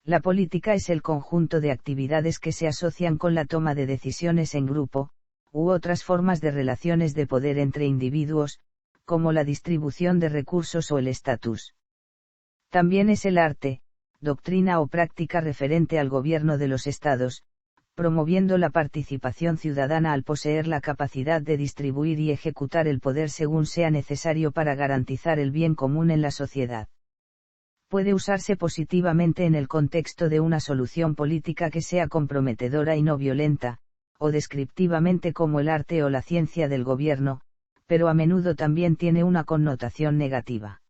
La política es el conjunto de actividades que se asocian con la toma de decisiones en grupo, u otras formas de relaciones de poder entre individuos, como la distribución de recursos o el estatus. También es el arte, doctrina o práctica referente al gobierno de los estados, promoviendo la participación ciudadana al poseer la capacidad de distribuir y ejecutar el poder según sea necesario para garantizar el bien común en la sociedad. Puede usarse positivamente en el contexto de una solución política que sea comprometedora y no violenta, o descriptivamente como el arte o la ciencia del gobierno, pero a menudo también tiene una connotación negativa.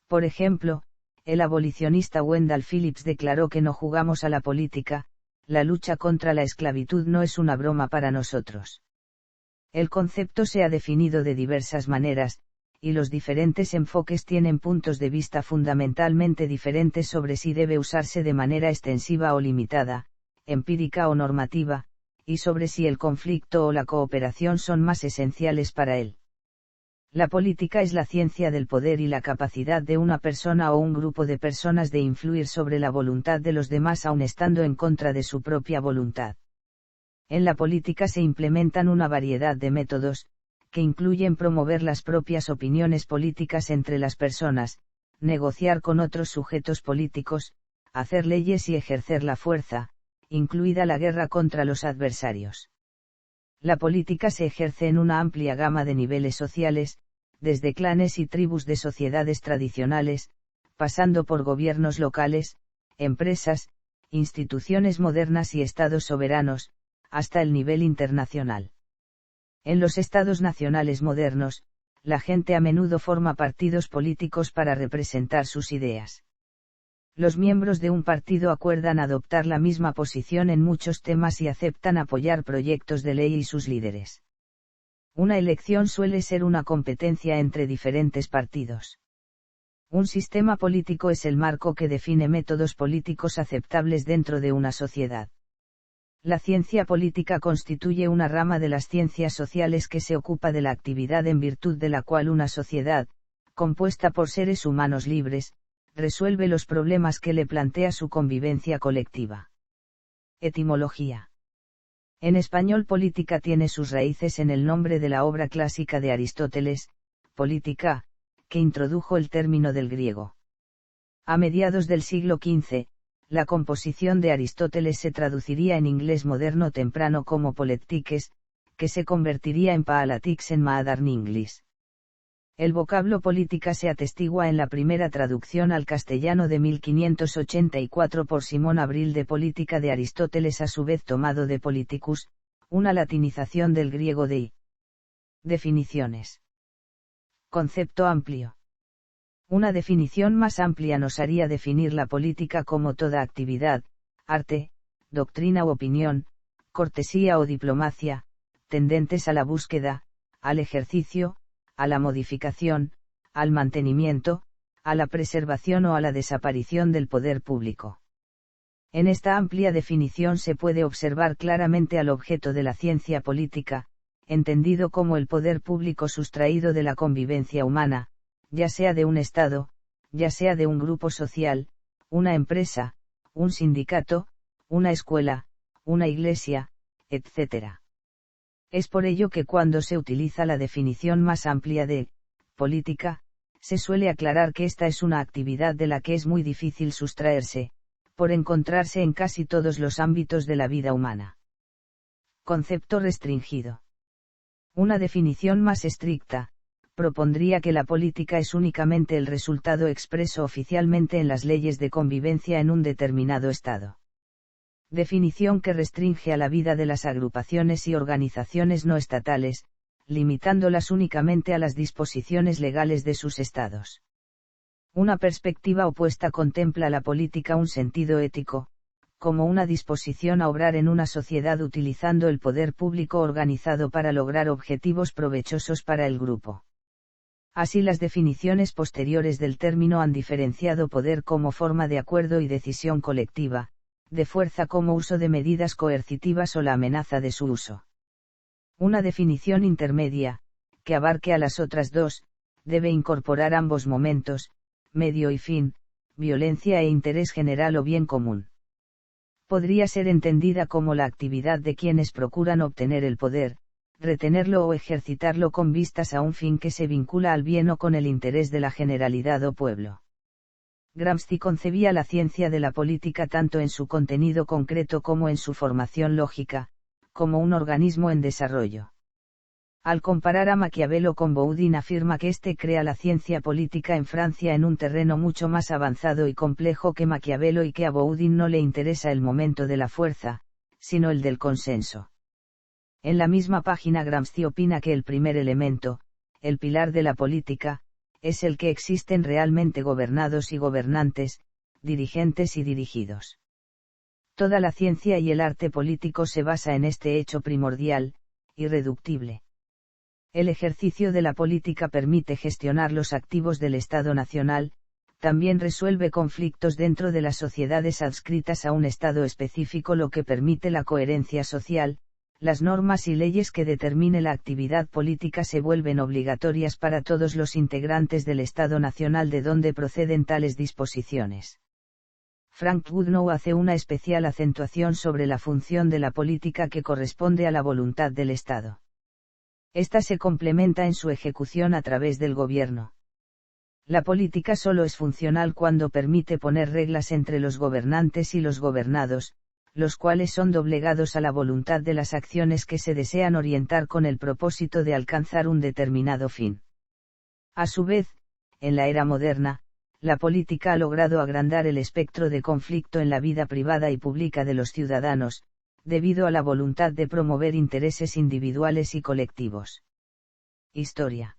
Por ejemplo, el abolicionista Wendell Phillips declaró que no jugamos a la política, la lucha contra la esclavitud no es una broma para nosotros. El concepto se ha definido de diversas maneras, y los diferentes enfoques tienen puntos de vista fundamentalmente diferentes sobre si debe usarse de manera extensiva o limitada, empírica o normativa, y sobre si el conflicto o la cooperación son más esenciales para él. La política es la ciencia del poder y la capacidad de una persona o un grupo de personas de influir sobre la voluntad de los demás aun estando en contra de su propia voluntad. En la política se implementan una variedad de métodos, que incluyen promover las propias opiniones políticas entre las personas, negociar con otros sujetos políticos, hacer leyes y ejercer la fuerza, incluida la guerra contra los adversarios. La política se ejerce en una amplia gama de niveles sociales, desde clanes y tribus de sociedades tradicionales, pasando por gobiernos locales, empresas, instituciones modernas y estados soberanos, hasta el nivel internacional. En los estados nacionales modernos, la gente a menudo forma partidos políticos para representar sus ideas. Los miembros de un partido acuerdan adoptar la misma posición en muchos temas y aceptan apoyar proyectos de ley y sus líderes. Una elección suele ser una competencia entre diferentes partidos. Un sistema político es el marco que define métodos políticos aceptables dentro de una sociedad. La ciencia política constituye una rama de las ciencias sociales que se ocupa de la actividad en virtud de la cual una sociedad, compuesta por seres humanos libres, resuelve los problemas que le plantea su convivencia colectiva. Etimología. En español política tiene sus raíces en el nombre de la obra clásica de Aristóteles, Política, que introdujo el término del griego. A mediados del siglo XV, la composición de Aristóteles se traduciría en inglés moderno temprano como Poletikes, que se convertiría en Paalatics en Modern English. El vocablo política se atestigua en la primera traducción al castellano de 1584 por Simón Abril de Política de Aristóteles, a su vez tomado de Politicus, una latinización del griego de. Definiciones. Concepto amplio. Una definición más amplia nos haría definir la política como toda actividad, arte, doctrina u opinión, cortesía o diplomacia, tendentes a la búsqueda, al ejercicio, a la modificación, al mantenimiento, a la preservación o a la desaparición del poder público. En esta amplia definición se puede observar claramente al objeto de la ciencia política, entendido como el poder público sustraído de la convivencia humana, ya sea de un Estado, ya sea de un grupo social, una empresa, un sindicato, una escuela, una iglesia, etc. Es por ello que cuando se utiliza la definición más amplia de política, se suele aclarar que esta es una actividad de la que es muy difícil sustraerse, por encontrarse en casi todos los ámbitos de la vida humana. Concepto restringido. Una definición más estricta propondría que la política es únicamente el resultado expreso oficialmente en las leyes de convivencia en un determinado Estado. Definición que restringe a la vida de las agrupaciones y organizaciones no estatales, limitándolas únicamente a las disposiciones legales de sus estados. Una perspectiva opuesta contempla la política un sentido ético, como una disposición a obrar en una sociedad utilizando el poder público organizado para lograr objetivos provechosos para el grupo. Así las definiciones posteriores del término han diferenciado poder como forma de acuerdo y decisión colectiva, de fuerza como uso de medidas coercitivas o la amenaza de su uso. Una definición intermedia, que abarque a las otras dos, debe incorporar ambos momentos, medio y fin, violencia e interés general o bien común. Podría ser entendida como la actividad de quienes procuran obtener el poder, retenerlo o ejercitarlo con vistas a un fin que se vincula al bien o con el interés de la generalidad o pueblo. Gramsci concebía la ciencia de la política tanto en su contenido concreto como en su formación lógica, como un organismo en desarrollo. Al comparar a Maquiavelo con Boudin afirma que éste crea la ciencia política en Francia en un terreno mucho más avanzado y complejo que Maquiavelo y que a Boudin no le interesa el momento de la fuerza, sino el del consenso. En la misma página Gramsci opina que el primer elemento, el pilar de la política, es el que existen realmente gobernados y gobernantes, dirigentes y dirigidos. Toda la ciencia y el arte político se basa en este hecho primordial, irreductible. El ejercicio de la política permite gestionar los activos del Estado nacional, también resuelve conflictos dentro de las sociedades adscritas a un Estado específico, lo que permite la coherencia social. Las normas y leyes que determine la actividad política se vuelven obligatorias para todos los integrantes del Estado nacional de donde proceden tales disposiciones. Frank Goodnow hace una especial acentuación sobre la función de la política que corresponde a la voluntad del Estado. Esta se complementa en su ejecución a través del gobierno. La política solo es funcional cuando permite poner reglas entre los gobernantes y los gobernados, los cuales son doblegados a la voluntad de las acciones que se desean orientar con el propósito de alcanzar un determinado fin. A su vez, en la era moderna, la política ha logrado agrandar el espectro de conflicto en la vida privada y pública de los ciudadanos, debido a la voluntad de promover intereses individuales y colectivos. Historia.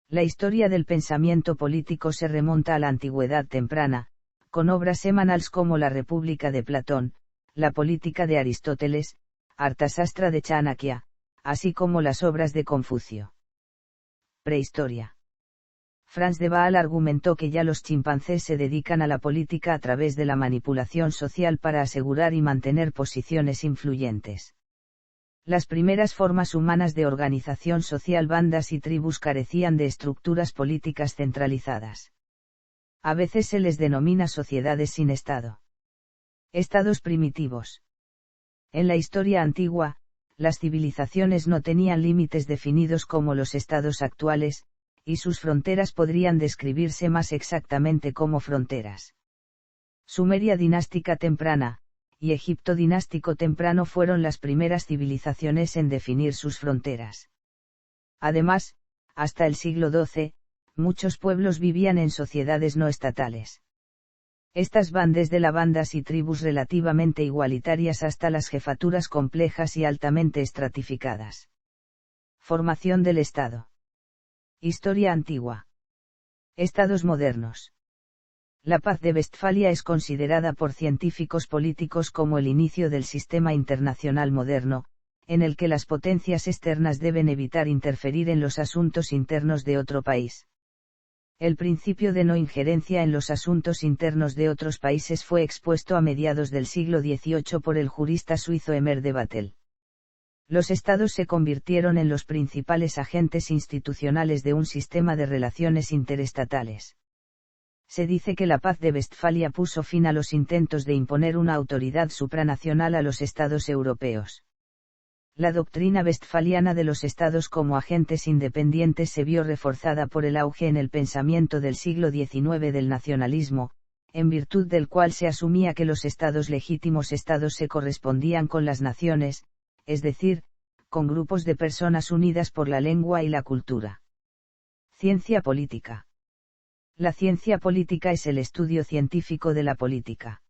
La historia del pensamiento político se remonta a la antigüedad temprana, con obras semanales como La República de Platón, La Política de Aristóteles, Arthasastra de Chanakya, así como las obras de Confucio. Prehistoria. Franz de Waal argumentó que ya los chimpancés se dedican a la política a través de la manipulación social para asegurar y mantener posiciones influyentes. Las primeras formas humanas de organización social, bandas y tribus, carecían de estructuras políticas centralizadas. A veces se les denomina sociedades sin Estado. Estados primitivos. En la historia antigua, las civilizaciones no tenían límites definidos como los estados actuales, y sus fronteras podrían describirse más exactamente como fronteras. Sumeria dinástica temprana, y Egipto dinástico temprano fueron las primeras civilizaciones en definir sus fronteras. Además, hasta el siglo XII, muchos pueblos vivían en sociedades no estatales. Estas van desde la bandas y tribus relativamente igualitarias hasta las jefaturas complejas y altamente estratificadas. Formación del Estado. Historia antigua. Estados modernos. La Paz de Westfalia es considerada por científicos políticos como el inicio del sistema internacional moderno, en el que las potencias externas deben evitar interferir en los asuntos internos de otro país. El principio de no injerencia en los asuntos internos de otros países fue expuesto a mediados del siglo XVIII por el jurista suizo Emer de Vattel. Los estados se convirtieron en los principales agentes institucionales de un sistema de relaciones interestatales. Se dice que la Paz de Westfalia puso fin a los intentos de imponer una autoridad supranacional a los estados europeos. La doctrina westfaliana de los estados como agentes independientes se vio reforzada por el auge en el pensamiento del siglo XIX del nacionalismo, en virtud del cual se asumía que los estados legítimos se correspondían con las naciones, es decir, con grupos de personas unidas por la lengua y la cultura. Ciencia política. La ciencia política es el estudio científico de la política.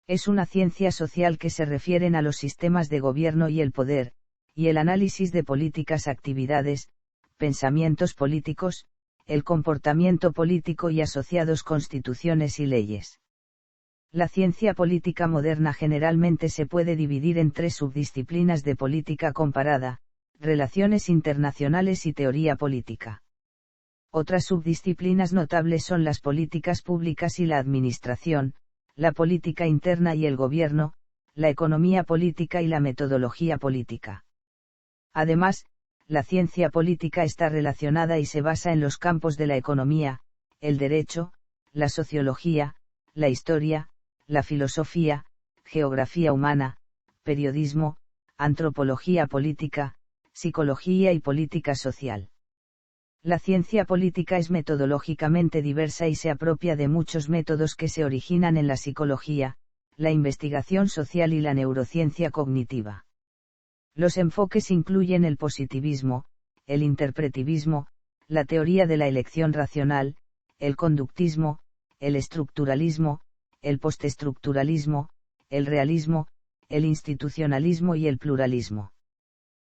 Es una ciencia social que se refieren a los sistemas de gobierno y el poder, y el análisis de políticas, actividades, pensamientos políticos, el comportamiento político y asociados constituciones y leyes. La ciencia política moderna generalmente se puede dividir en tres subdisciplinas de política comparada, relaciones internacionales y teoría política. Otras subdisciplinas notables son las políticas públicas y la administración, la política interna y el gobierno, la economía política y la metodología política. Además, la ciencia política está relacionada y se basa en los campos de la economía, el derecho, la sociología, la historia, la filosofía, geografía humana, periodismo, antropología política, psicología y política social. La ciencia política es metodológicamente diversa y se apropia de muchos métodos que se originan en la psicología, la investigación social y la neurociencia cognitiva. Los enfoques incluyen el positivismo, el interpretivismo, la teoría de la elección racional, el conductismo, el estructuralismo, el postestructuralismo, el realismo, el institucionalismo y el pluralismo.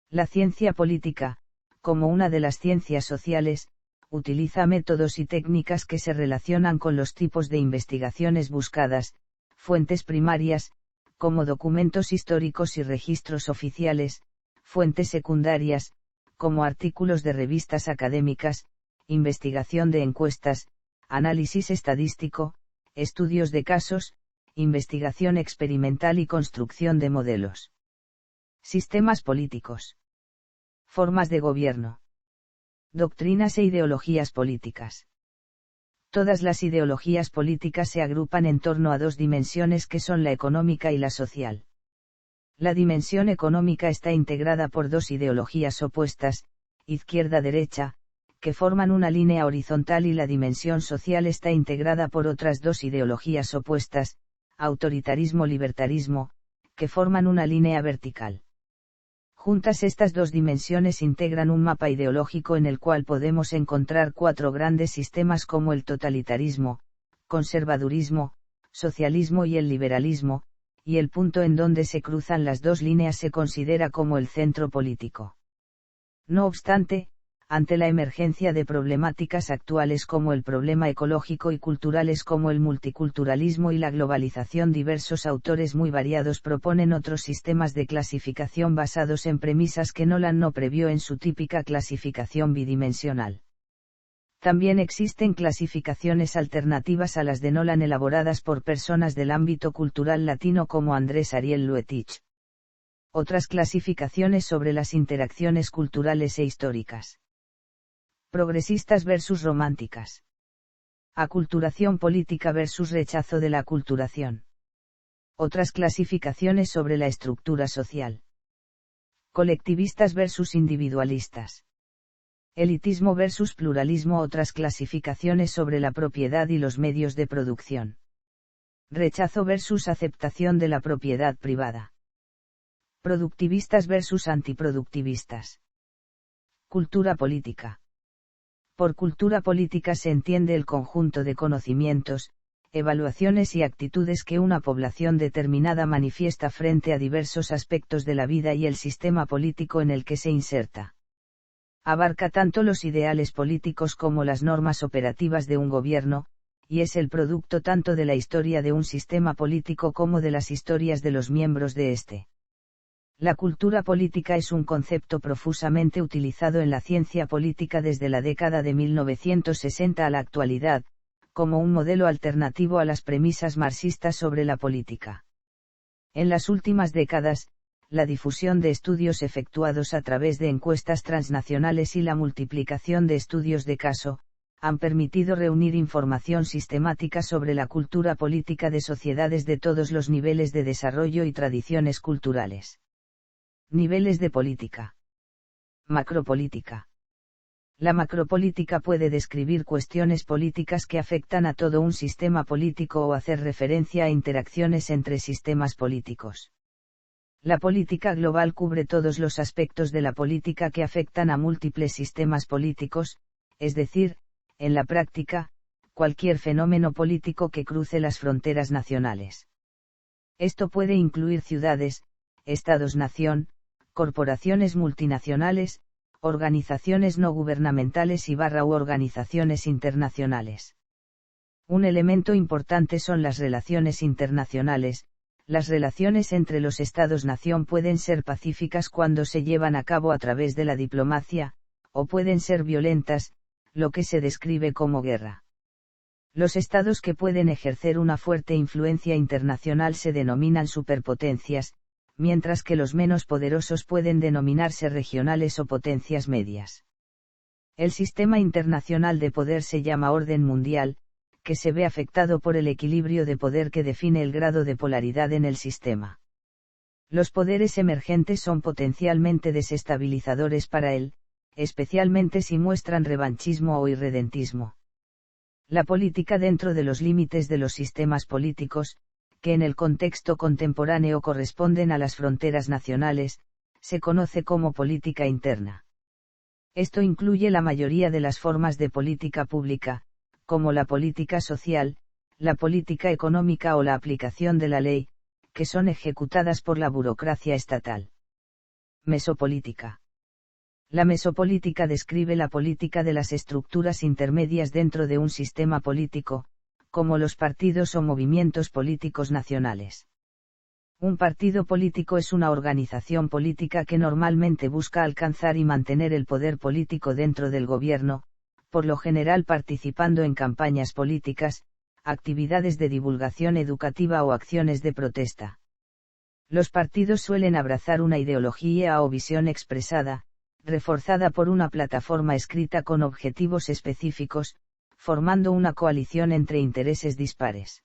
La ciencia política, como una de las ciencias sociales, utiliza métodos y técnicas que se relacionan con los tipos de investigaciones buscadas, fuentes primarias, como documentos históricos y registros oficiales, fuentes secundarias, como artículos de revistas académicas, investigación de encuestas, análisis estadístico, estudios de casos, investigación experimental y construcción de modelos. Sistemas políticos. Formas de gobierno. Doctrinas e ideologías políticas. Todas las ideologías políticas se agrupan en torno a dos dimensiones que son la económica y la social. La dimensión económica está integrada por dos ideologías opuestas, izquierda-derecha, que forman una línea horizontal, y la dimensión social está integrada por otras dos ideologías opuestas, autoritarismo-libertarismo, que forman una línea vertical. Juntas estas dos dimensiones integran un mapa ideológico en el cual podemos encontrar cuatro grandes sistemas como el totalitarismo, conservadurismo, socialismo y el liberalismo, y el punto en donde se cruzan las dos líneas se considera como el centro político. No obstante, ante la emergencia de problemáticas actuales como el problema ecológico y culturales como el multiculturalismo y la globalización, diversos autores muy variados proponen otros sistemas de clasificación basados en premisas que Nolan no previó en su típica clasificación bidimensional. También existen clasificaciones alternativas a las de Nolan elaboradas por personas del ámbito cultural latino como Andrés Ariel Luetich. Otras clasificaciones sobre las interacciones culturales e históricas. Progresistas versus románticas. Aculturación política versus rechazo de la aculturación. Otras clasificaciones sobre la estructura social. Colectivistas versus individualistas. Elitismo versus pluralismo. Otras clasificaciones sobre la propiedad y los medios de producción. Rechazo versus aceptación de la propiedad privada. Productivistas versus antiproductivistas. Cultura política. Por cultura política se entiende el conjunto de conocimientos, evaluaciones y actitudes que una población determinada manifiesta frente a diversos aspectos de la vida y el sistema político en el que se inserta. Abarca tanto los ideales políticos como las normas operativas de un gobierno, y es el producto tanto de la historia de un sistema político como de las historias de los miembros de este. La cultura política es un concepto profusamente utilizado en la ciencia política desde la década de 1960 a la actualidad, como un modelo alternativo a las premisas marxistas sobre la política. En las últimas décadas, la difusión de estudios efectuados a través de encuestas transnacionales y la multiplicación de estudios de caso, han permitido reunir información sistemática sobre la cultura política de sociedades de todos los niveles de desarrollo y tradiciones culturales. Niveles de política. Macropolítica. La macropolítica puede describir cuestiones políticas que afectan a todo un sistema político o hacer referencia a interacciones entre sistemas políticos. La política global cubre todos los aspectos de la política que afectan a múltiples sistemas políticos, es decir, en la práctica, cualquier fenómeno político que cruce las fronteras nacionales. Esto puede incluir ciudades, estados-nación, corporaciones multinacionales, organizaciones no gubernamentales u organizaciones internacionales. Un elemento importante son las relaciones internacionales. Las relaciones entre los estados-nación pueden ser pacíficas cuando se llevan a cabo a través de la diplomacia, o pueden ser violentas, lo que se describe como guerra. Los estados que pueden ejercer una fuerte influencia internacional se denominan superpotencias, mientras que los menos poderosos pueden denominarse regionales o potencias medias. El sistema internacional de poder se llama orden mundial, que se ve afectado por el equilibrio de poder que define el grado de polaridad en el sistema. Los poderes emergentes son potencialmente desestabilizadores para él, especialmente si muestran revanchismo o irredentismo. La política dentro de los límites de los sistemas políticos, que en el contexto contemporáneo corresponden a las fronteras nacionales, se conoce como política interna. Esto incluye la mayoría de las formas de política pública, como la política social, la política económica o la aplicación de la ley, que son ejecutadas por la burocracia estatal. Mesopolítica. La mesopolítica describe la política de las estructuras intermedias dentro de un sistema político, como los partidos o movimientos políticos nacionales. Un partido político es una organización política que normalmente busca alcanzar y mantener el poder político dentro del gobierno, por lo general participando en campañas políticas, actividades de divulgación educativa o acciones de protesta. Los partidos suelen abrazar una ideología o visión expresada, reforzada por una plataforma escrita con objetivos específicos, formando una coalición entre intereses dispares.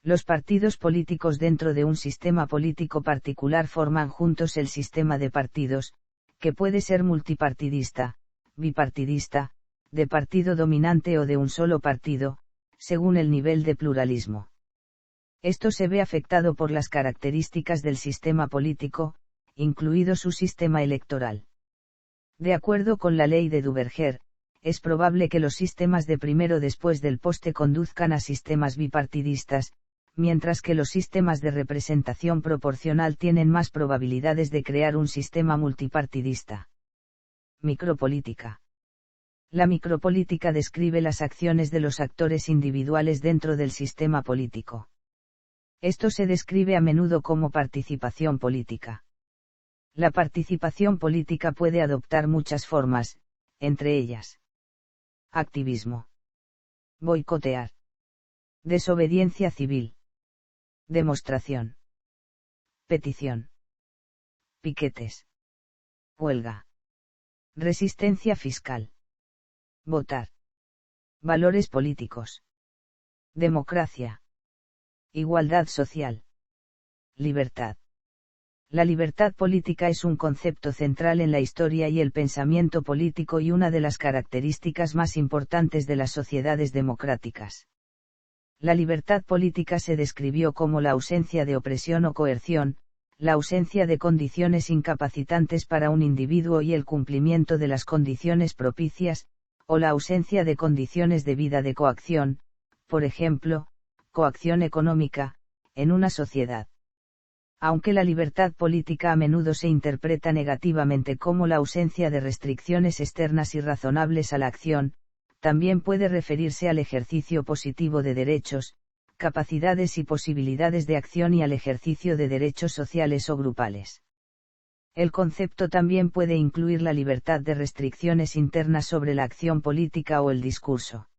Los partidos políticos dentro de un sistema político particular forman juntos el sistema de partidos, que puede ser multipartidista, bipartidista, de partido dominante o de un solo partido, según el nivel de pluralismo. Esto se ve afectado por las características del sistema político, incluido su sistema electoral. De acuerdo con la ley de Duverger, es probable que los sistemas de primero después del poste conduzcan a sistemas bipartidistas, mientras que los sistemas de representación proporcional tienen más probabilidades de crear un sistema multipartidista. Micropolítica. La micropolítica describe las acciones de los actores individuales dentro del sistema político. Esto se describe a menudo como participación política. La participación política puede adoptar muchas formas, entre ellas: activismo, boicotear, desobediencia civil, demostración, petición, piquetes, huelga, resistencia fiscal, votar, valores políticos, democracia, igualdad social, libertad. La libertad política es un concepto central en la historia y el pensamiento político y una de las características más importantes de las sociedades democráticas. La libertad política se describió como la ausencia de opresión o coerción, la ausencia de condiciones incapacitantes para un individuo y el cumplimiento de las condiciones propicias, o la ausencia de condiciones de vida de coacción, por ejemplo, coacción económica, en una sociedad. Aunque la libertad política a menudo se interpreta negativamente como la ausencia de restricciones externas y razonables a la acción, también puede referirse al ejercicio positivo de derechos, capacidades y posibilidades de acción y al ejercicio de derechos sociales o grupales. El concepto también puede incluir la libertad de restricciones internas sobre la acción política o el discurso.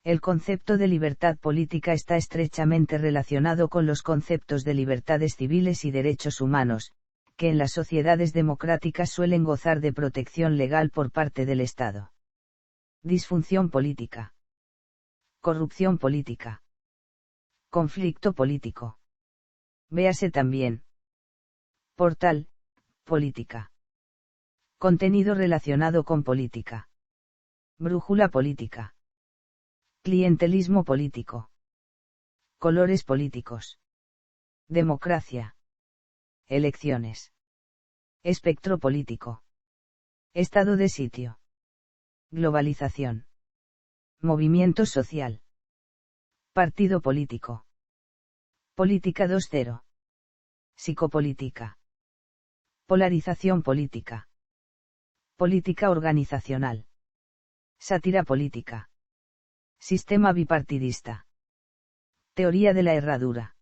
El concepto de libertad política está estrechamente relacionado con los conceptos de libertades civiles y derechos humanos, que en las sociedades democráticas suelen gozar de protección legal por parte del Estado. Disfunción política. Corrupción política. Conflicto político. Véase también. Portal, política. Contenido relacionado con política. Brújula política. Clientelismo político. Colores políticos. Democracia. Elecciones. Espectro político. Estado de sitio. Globalización. Movimiento social. Partido político. Política 2.0. Psicopolítica. Polarización política. Política organizacional. Sátira política. Sistema bipartidista. Teoría de la herradura.